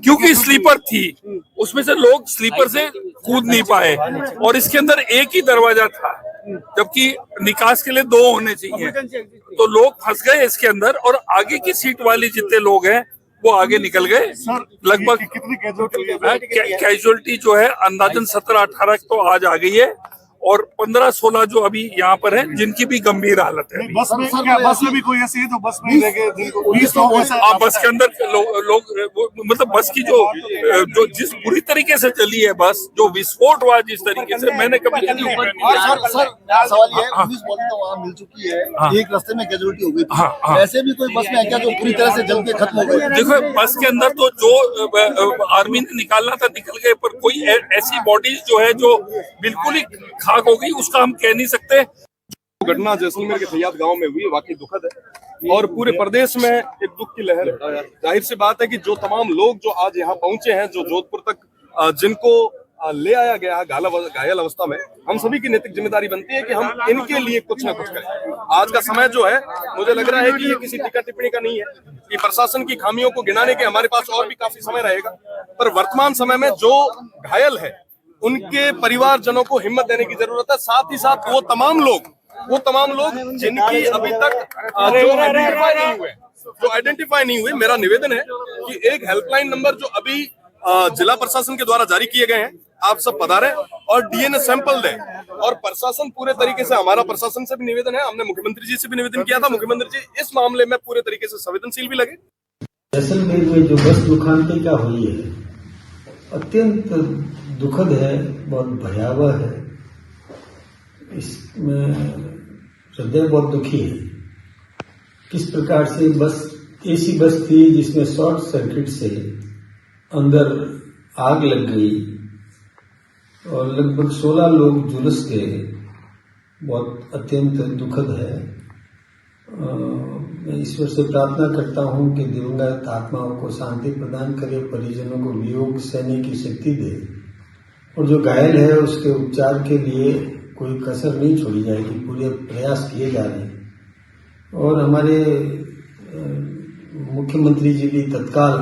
क्योंकि स्लीपर थी, उसमें से लोग स्लीपर से कूद नहीं पाए और इसके अंदर एक ही दरवाजा था, जबकि निकास के लिए दो होने चाहिए, तो लोग फंस गए इसके अंदर और आगे की सीट वाली जितने लोग हैं वो आगे निकल गए। लगभग कितनी कैजुअलिटी जो है अंदाजन 17-18 तो आज आ गई है और 15-16 जो अभी यहाँ पर है जिनकी भी गंभीर हालत है। बस में भी कोई ऐसी है तो बस में रह गए जिनको 20 लोग बस के अंदर लोग मतलब बस की जो जिस बुरी तरीके से चली है बस, जो विस्फोट हुआ जिस तरीके से, मैंने कभी सवाल ये है, 19 बॉडी तो वहाँ मिल चुकी है, एक रास्ते में कैजुअलिटी हो गई थी, ऐसे भी कोई बस में है क्या जो पूरी तरह से जल के खत्म हो गई? देखो बस के अंदर तो जो आर्मी ने निकालना था निकल गए, पर कोई ऐसी बॉडीज जो है जो बिल्कुल ही खाक हो गई उसका हम कह नहीं सकते। घटना जैसलमेर के थैयाद गांव में हुई वाकई दुखद है और पूरे प्रदेश में एक दुख की लहर है। जाहिर सी बात है कि जो तमाम लोग जो आज यहाँ पहुंचे हैं, जो जोधपुर तक जिनको ले आया गया है घायल अवस्था में, हम सभी की नैतिक जिम्मेदारी बनती है कि हम इनके लिए कुछ ना कुछ करें। आज का समय जो है मुझे लग रहा है कि ये किसी टीका टिप्पणी का नहीं है, कि प्रशासन की खामियों को गिनाने के हमारे पास और भी काफी समय रहेगा, पर वर्तमान समय में जो घायल है उनके परिवारजनों को हिम्मत देने की जरूरत है। साथ ही साथ वो तमाम लोग जिनकी अभी तक जो आइडेंटिफाई नहीं हुए, मेरा निवेदन है कि एक हेल्पलाइन नंबर जो अभी जिला प्रशासन के द्वारा जारी किए गए हैं, आप सब पधारें और डीएनए सैंपल दें। और प्रशासन पूरे तरीके से, हमारा प्रशासन से भी निवेदन है, हमने मुख्यमंत्री जी से भी निवेदन किया था, मुख्यमंत्री जी इस मामले में पूरे तरीके से संवेदनशील भी लगे। जैसलमेर में जो बस दुर्घटना हुई है अत्यंत दुखद है, बहुत भयावह है, इसमें हृदय बहुत दुखी है। किस प्रकार से बस एसी बस थी जिसमें शॉर्ट सर्किट से अंदर आग लग गई और लगभग 16 लोग झुलस गए, बहुत अत्यंत दुखद है। मैं ईश्वर से प्रार्थना करता हूं कि दिवंगत आत्माओं को शांति प्रदान करे, परिजनों को वियोग सहने की शक्ति दे और जो घायल है उसके उपचार के लिए कोई कसर नहीं छोड़ी जाएगी, पूरे प्रयास किए जा रहे हैं। और हमारे मुख्यमंत्री जी भी तत्काल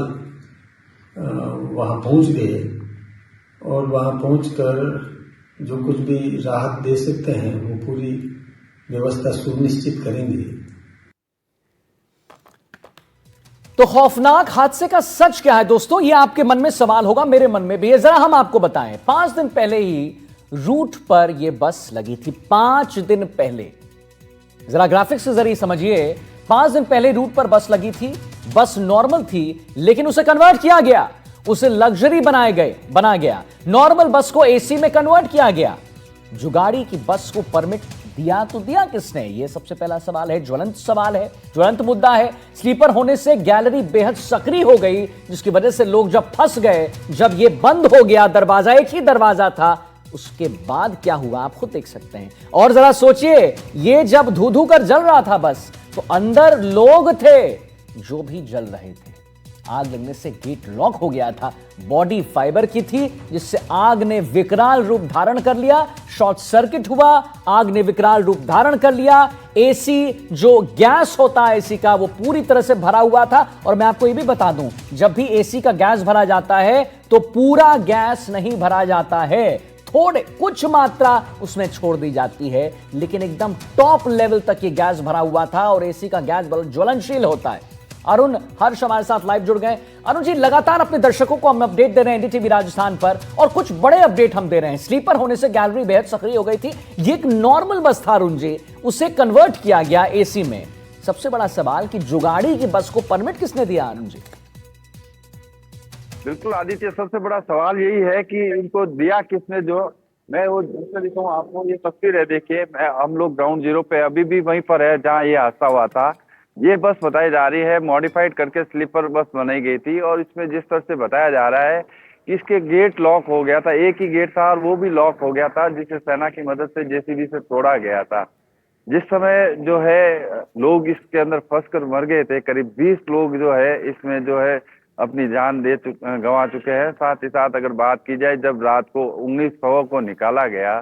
वहां पहुंच गए और वहां पहुंचकर जो कुछ भी राहत दे सकते हैं वो पूरी व्यवस्था सुनिश्चित करेंगे। तो खौफनाक हादसे का सच क्या है दोस्तों, ये आपके मन में सवाल होगा, मेरे मन में भी है। जरा हम आपको बताएं, 5 दिन पहले ही रूट पर यह बस लगी थी। 5 दिन पहले, जरा ग्राफिक्स के जरिए समझिए, 5 दिन पहले रूट पर बस लगी थी। बस नॉर्मल थी लेकिन उसे कन्वर्ट किया गया, उसे लग्जरी बना गया। नॉर्मल बस को एसी में कन्वर्ट किया गया। जुगाड़ी की बस को परमिट दिया तो दिया किसने, यह सबसे पहला सवाल है, ज्वलंत मुद्दा है। स्लीपर होने से गैलरी बेहद सक्रिय हो गई, जिसकी वजह से लोग जब फंस गए, जब यह बंद हो गया दरवाजा, एक ही दरवाजा था, उसके बाद क्या हुआ आप खुद देख सकते हैं। और जरा सोचिए, यह जब धू धू कर जल रहा था बस, तो अंदर लोग थे जो भी जल रहे थे। आग लगने से गेट लॉक हो गया था। बॉडी फाइबर की थी जिससे आग ने विकराल रूप धारण कर लिया। शॉर्ट सर्किट हुआ, आग ने विकराल रूप धारण कर लिया। एसी जो गैस होता है एसी का, वो पूरी तरह से भरा हुआ था। और मैं आपको ये भी बता दूं, जब भी एसी का गैस भरा जाता है तो पूरा गैस नहीं भरा जाता है, थोड़े कुछ मात्रा उसमें छोड़ दी जाती है, लेकिन एकदम टॉप लेवल तक ये गैस भरा हुआ था। और एसी का गैस ज्वलनशील होता है। अरुण हर्ष हमारे साथ लाइव जुड़ गए। अरुण जी, लगातार अपने दर्शकों को हम अपडेट दे रहे हैं एनडीटीवी राजस्थान पर, और कुछ बड़े अपडेट हम दे रहे हैं। स्लीपर होने से गैलरी बेहद सक्रिय हो गई थी। ये एक नॉर्मल बस था अरुण जी, उसे कन्वर्ट किया गया एसी में। सबसे बड़ा सवाल कि जुगाड़ी की बस को परमिट किसने दिया अरुण जी? बिल्कुल आदित्य, सबसे बड़ा सवाल यही है कि इनको दिया किसने। जो मैं वो दिखाऊं आपको, ये तस्वीर है, देखिए हम लोग ग्राउंड जीरो पे अभी भी वहीं पर है जहां ये हादसा हुआ था। ये बस बताई जा रही है मॉडिफाइड करके स्लीपर बस बनाई गई थी, और इसमें जिस तरह से बताया जा रहा है कि इसके गेट लॉक हो गया था, एक ही गेट था और वो भी लॉक हो गया था, जिसे सेना की मदद से जेसीबी से तोड़ा गया था। जिस समय जो है लोग इसके अंदर फंसकर मर गए थे, करीब 20 लोग जो है इसमें जो है अपनी जान गंवा चुके हैं। साथ ही साथ अगर बात की जाए, जब रात को 19 शवों को निकाला गया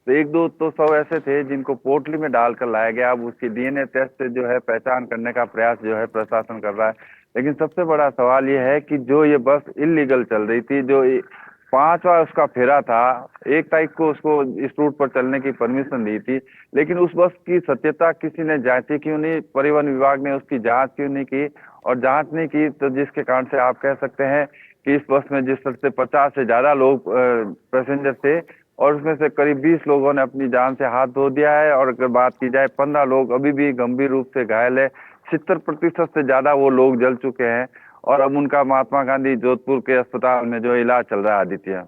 तो 1-2 तो शव ऐसे थे जिनको पोटली में डालकर लाया गया। अब उसकी डीएनए टेस्ट से जो है पहचान करने का प्रयास जो है प्रशासन कर रहा है। लेकिन सबसे बड़ा सवाल ये है कि जो ये बस इलीगल चल रही थी, जो 5वां उसका फेरा था, 1 तारीख को उसको इस रूट पर चलने की परमिशन दी थी, लेकिन उस बस की सत्यता किसी ने जांची क्यों नहीं, परिवहन विभाग ने उसकी जांच क्यों नहीं की, और जांच नहीं की तो जिसके कारण से आप कह सकते हैं कि इस बस में जिस तरह से 50 से ज्यादा लोग पैसेंजर थे और उसमें से करीब 20 लोगों ने अपनी जान से हाथ धो दिया है, और अगर बात की जाए 15 लोग अभी भी गंभीर रूप से घायल है, 70% से ज्यादा वो लोग जल चुके हैं, और अब उनका महात्मा गांधी जोधपुर के अस्पताल में जो इलाज चल रहा है आदित्य।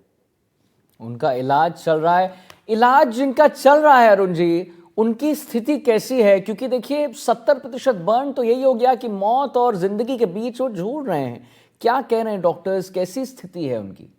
उनका इलाज चल रहा है। इलाज जिनका चल रहा है अरुण जी, उनकी स्थिति कैसी है? क्योंकि देखिए 70% बर्न तो यही हो गया कि मौत और जिंदगी के बीच वो झूल रहे हैं। क्या कह रहे हैं डॉक्टर्स, कैसी स्थिति है उनकी?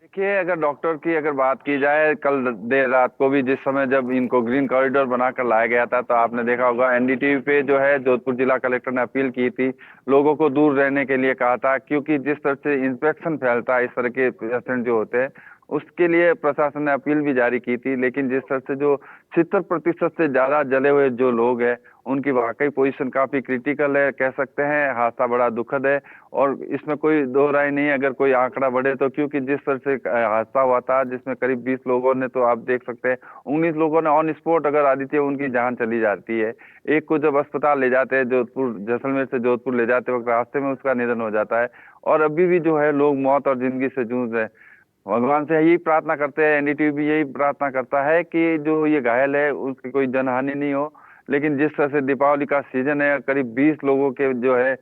देखिए, अगर डॉक्टर की अगर बात की जाए, कल देर रात को भी जिस समय जब इनको ग्रीन कॉरिडोर बनाकर लाया गया था, तो आपने देखा होगा एनडीटीवी पे जो है जोधपुर जिला कलेक्टर ने अपील की थी, लोगों को दूर रहने के लिए कहा था, क्योंकि जिस तरह से इन्फेक्शन फैलता है इस तरह के पेशेंट जो होते हैं, उसके लिए प्रशासन ने अपील भी जारी की थी। लेकिन जिस तरह से जो 70% से ज्यादा जले हुए जो लोग हैं, उनकी वाकई पोजीशन काफी क्रिटिकल है, कह सकते हैं हादसा बड़ा दुखद है, और इसमें कोई दो राय नहीं अगर कोई आंकड़ा बढ़े तो, क्योंकि जिस तरह से हादसा हुआ था जिसमें करीब 20 लोगों ने, तो आप देख सकते हैं 19 लोगों ने ऑन स्पॉट अगर आदित्य उनकी जान चली जाती है। एक को जब अस्पताल ले जाते हैं, जोधपुर जैसलमेर से जोधपुर ले जाते वक्त रास्ते में उसका निधन हो जाता है, और अभी भी जो है लोग मौत और जिंदगी से जूझ रहे हैं। भगवान से यही प्रार्थना करते हैं, एनडीटीवी भी यही प्रार्थना करता है कि जो ये घायल है उसकी कोई जनहानि नहीं हो। लेकिन जिस तरह से दीपावली का सीजन है, करीब 20 लोगों के जो है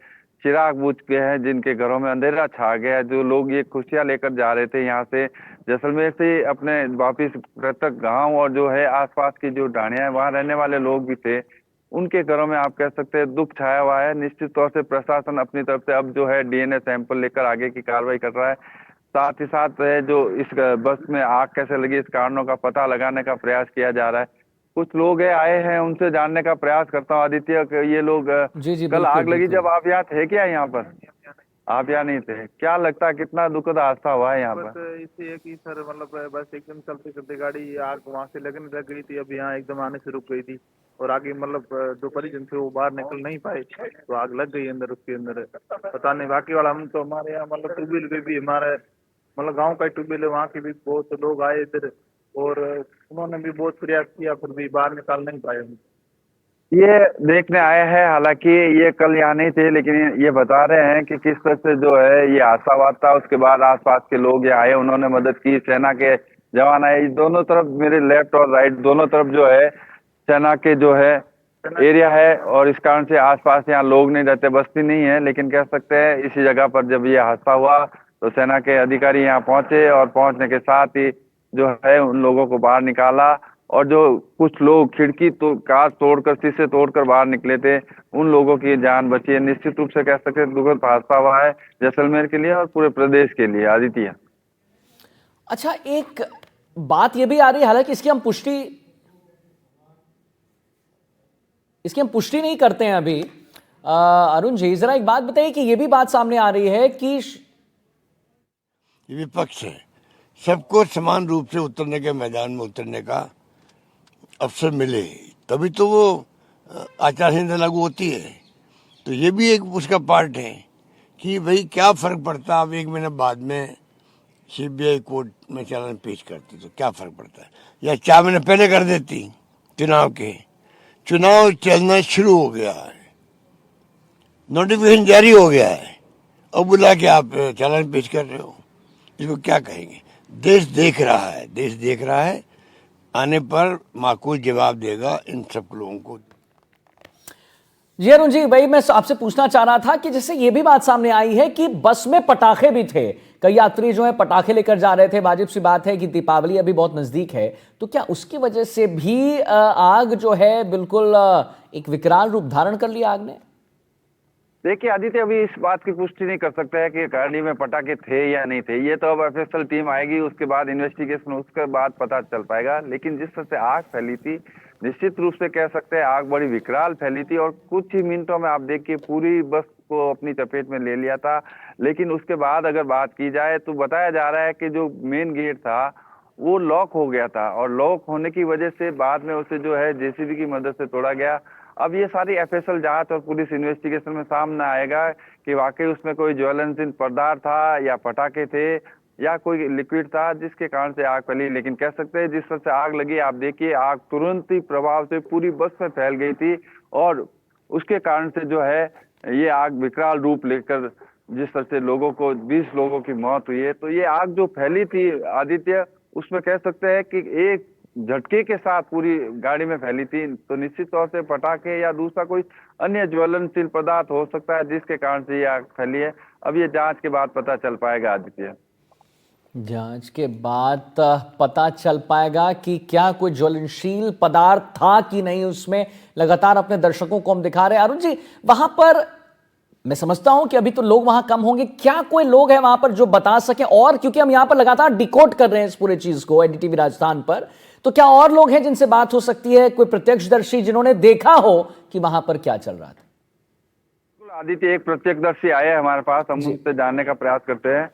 चिराग बुझ गए हैं, जिनके घरों में अंधेरा छा गया है, जो लोग ये खुशियां लेकर जा रहे थे यहाँ से जैसलमेर से अपने वापिस तक गांव, और जो है आसपास की जो ढाणियां है वहां रहने वाले लोग भी थे, उनके घरों में आप कह सकते हैं दुख छाया हुआ है। निश्चित तौर से प्रशासन अपनी तरफ से अब जो है डीएनए सैंपल लेकर आगे की कार्रवाई कर रहा है। साथ ही साथ जो इस बस में आग कैसे लगी, इस कारणों का पता लगाने का प्रयास किया जा रहा है। कुछ लोग आए हैं, उनसे जानने का प्रयास करता हूँ आदित्य, ये लोग जी, कल आग लगी बिल्कुल। जब आप यहाँ थे क्या? यहाँ पर आप यहाँ नहीं थे, क्या लगता है कितना दुखद हादसा हुआ है यहाँ पर? बस इससे है कि सर मतलब बस एकदम चलते चलते गाड़ी आग वहाँ से लगने लग गई थी, अब यहाँ एकदम आने से रुक गई थी, और आगे मतलब जो परिजन थे वो बाहर निकल नहीं पाए, तो आग लग गई अंदर, उसके अंदर पता नहीं बाकी वाला। हम तो हमारे यहाँ मतलब ट्यूबवेल भी हमारे मतलब गांव का ट्यूबवेल है, वहाँ के भी बहुत लोग आए इधर, और उन्होंने भी बहुत प्रयास किया, फिर भी बाहर निकाल नहीं पाए। ये देखने आए हैं, हालांकि ये कल यहाँ नहीं थे, लेकिन ये बता रहे हैं कि किस तरह से जो है ये हादसा हुआ था। उसके बाद आसपास के लोग ये आए, उन्होंने मदद की, सेना के जवान आए, दोनों तरफ मेरे लेफ्ट और राइट दोनों तरफ जो है सेना के जो है एरिया है, और इस कारण से आसपास यहाँ लोग नहीं रहते, बस्ती नहीं है। लेकिन कह सकते हैं इसी जगह पर जब ये हादसा हुआ तो सेना के अधिकारी यहाँ पहुंचे, और पहुंचने के साथ ही जो है उन लोगों को बाहर निकाला, और जो कुछ लोग खिड़की तो कांच तोड़कर, शीशे तोड़कर बाहर निकले थे, उन लोगों की जान बची है। निश्चित रूप से कह सकते हैं दुखद हादसा हुआ है जैसलमेर के लिए और पूरे प्रदेश के लिए आदित्य। अच्छा, एक बात यह भी आ रही है, हालांकि इसकी हम पुष्टि नहीं करते हैं अभी। अरुण जी, जरा एक बात बताइए कि यह भी बात सामने आ रही है कि विपक्ष है, सबको समान रूप से उतरने के मैदान में उतरने का अवसर मिले तभी तो वो आचार संहिता लागू होती है। तो ये भी एक उसका पार्ट है कि भाई क्या फर्क पड़ता, आप 1 महीने बाद में सीबीआई कोर्ट में चालान पेश करती तो क्या फर्क पड़ता है, या 4 महीने पहले कर देती। चुनाव चलना शुरू हो गया है, नोटिफिकेशन जारी हो गया है, अब बुला के आप चालान पेश कर रहे हो, इसको क्या कहेंगे? देश देख रहा है, आने पर माकूल जवाब देगा इन सब लोगों को। जी अरुण जी, भाई मैं आपसे पूछना चाह रहा था कि जैसे ये भी बात सामने आई है कि बस में पटाखे भी थे, कई यात्री जो है पटाखे लेकर जा रहे थे। वाजिब सी बात है कि दीपावली अभी बहुत नजदीक है, तो क्या उसकी वजह से भी आग जो है बिल्कुल एक विकराल रूप धारण कर लिया आग ने? देखिए आदित्य, अभी इस बात की पुष्टि नहीं कर सकता है कि गाड़ी में पटाखे थे या नहीं थे। ये तो अब एफएसएल टीम आएगी, उसके बाद इन्वेस्टिगेशन, उसके बाद पता चल पाएगा। लेकिन जिस तरह से आग फैली थी, निश्चित रूप से कह सकते हैं आग बड़ी विकराल फैली थी, और कुछ ही मिनटों में आप देखिए पूरी बस को अपनी चपेट में ले लिया था। लेकिन उसके बाद अगर बात की जाए तो बताया जा रहा है कि जो मेन गेट था वो लॉक हो गया था, और लॉक होने की वजह से बाद में उसे जो है जेसीबी की मदद से तोड़ा गया। अब ये सारी एफएसएल जांच और पुलिस इन्वेस्टिगेशन में सामने आएगा कि वाकई उसमें कोई ज्वलनशील पदार्थ था या पटाखे थे या कोई लिक्विड था जिसके कारण से आग फैली। लेकिन कह सकते हैं जिस तरह से आग लगी, आप देखिए आग तुरंत ही प्रभाव से पूरी बस में फैल गई थी और उसके कारण से जो है ये आग विकराल रूप लेकर जिस तरह से लोगों को 20 लोगों की मौत हुई है। तो ये आग जो फैली थी आदित्य, उसमें कह सकते हैं कि एक झटके के साथ पूरी गाड़ी में फैली थी। तो निश्चित तौर से पटाखे या दूसरा कोई अन्य ज्वलनशील पदार्थ हो सकता है जिसके कारण से ये आग फैली है। अब ये जांच के बाद पता चल पाएगा आदित्य। जांच के बाद पता चल पाएगा कि क्या कोई ज्वलनशील पदार्थ था कि नहीं उसमें। लगातार अपने दर्शकों को हम दिखा रहे हैं। अरुण जी, वहां पर मैं समझता हूं कि अभी तो लोग वहां कम होंगे, क्या कोई लोग हैं वहां पर जो बता सके? और क्योंकि हम यहां पर लगातार डिकोड कर रहे हैं इस पूरे चीज को एनडीटीवी राजस्थान पर, तो क्या और लोग हैं जिनसे बात हो सकती है, कोई प्रत्यक्षदर्शी जिन्होंने देखा हो कि वहां पर क्या चल रहा था? आदित्य, एक प्रत्यक्षदर्शी आए हैं हमारे पास, हम उससे जानने का प्रयास करते हैं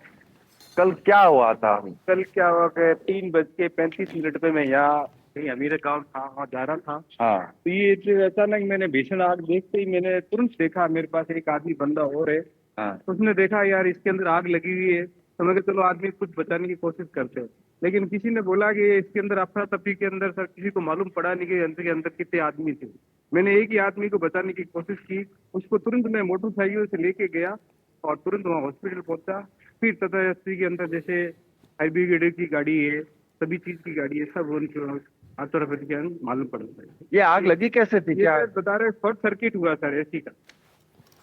कल क्या हुआ था। कल क्या हुआ कि 3:35 पे मैं यहाँ कहीं अमीर गांव था, वहाँ जा रहा था। हाँ। तो ये अचानक मैंने भीषण आग देखते ही मैंने तुरंत देखा मेरे पास एक आदमी बंदा और है। हाँ। उसने देखा यार इसके अंदर आग लगी हुई है, तो मैं चलो आदमी कुछ बचाने की कोशिश करते हैं। लेकिन किसी ने बोला कि इसके अंदर अफरा तफरी के अंदर सर किसी को मालूम पड़ा नहीं कि के अंदर कितने आदमी थे। मैंने एक ही आदमी को बचाने की कोशिश की, उसको तुरंत मैं मोटरसाइकिल से लेके गया और तुरंत वहाँ हॉस्पिटल पहुंचा। फिर तथा के अंदर जैसे फायर ब्रिगेड की गाड़ी है, सभी चीज की गाड़ी है, सब उनको मालूम पड़ता है। ये आग लगी कैसे थी? क्या बता रहे शॉर्ट सर्किट हुआ सर एसी का,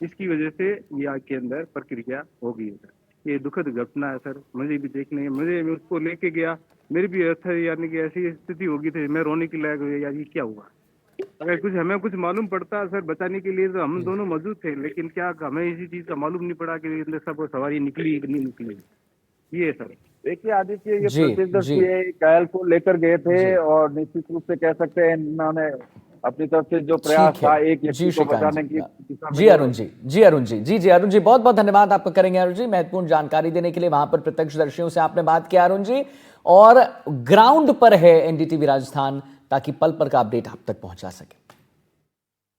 इसकी वजह से ये आग के अंदर प्रक्रिया हो गई है सर। ये दुखद घटना है सर, मुझे भी देखने, मुझे उसको लेके गया, मेरी भी यानी कि ऐसी स्थिति होगी थी, मैं रोने की लायक हुई यार ये क्या हुआ। अगर कुछ हमें कुछ मालूम पड़ता सर बचाने के लिए तो हम दोनों मौजूद थे, लेकिन क्या हमें इसी चीज का मालूम नहीं पड़ा कि अंदर सब सवारी निकली कि नहीं निकली। ये सर देखिए आदित्य, ये प्रत्यक्षदर्शी घायल को लेकर गए थे और निश्चित रूप से कह सकते हैं इन्होंने अपनी तरफ से जो प्रयास था एक व्यक्ति को बचाने की। जी अरुण जी, बहुत बहुत धन्यवाद आपका करेंगे अरुण जी, महत्वपूर्ण जानकारी देने के लिए। वहां पर प्रत्यक्षदर्शियों से आपने बात किया अरुण जी, और ग्राउंड पर है एनडीटीवी राजस्थान ताकि पल पल का अपडेट आप तक पहुंचा सके।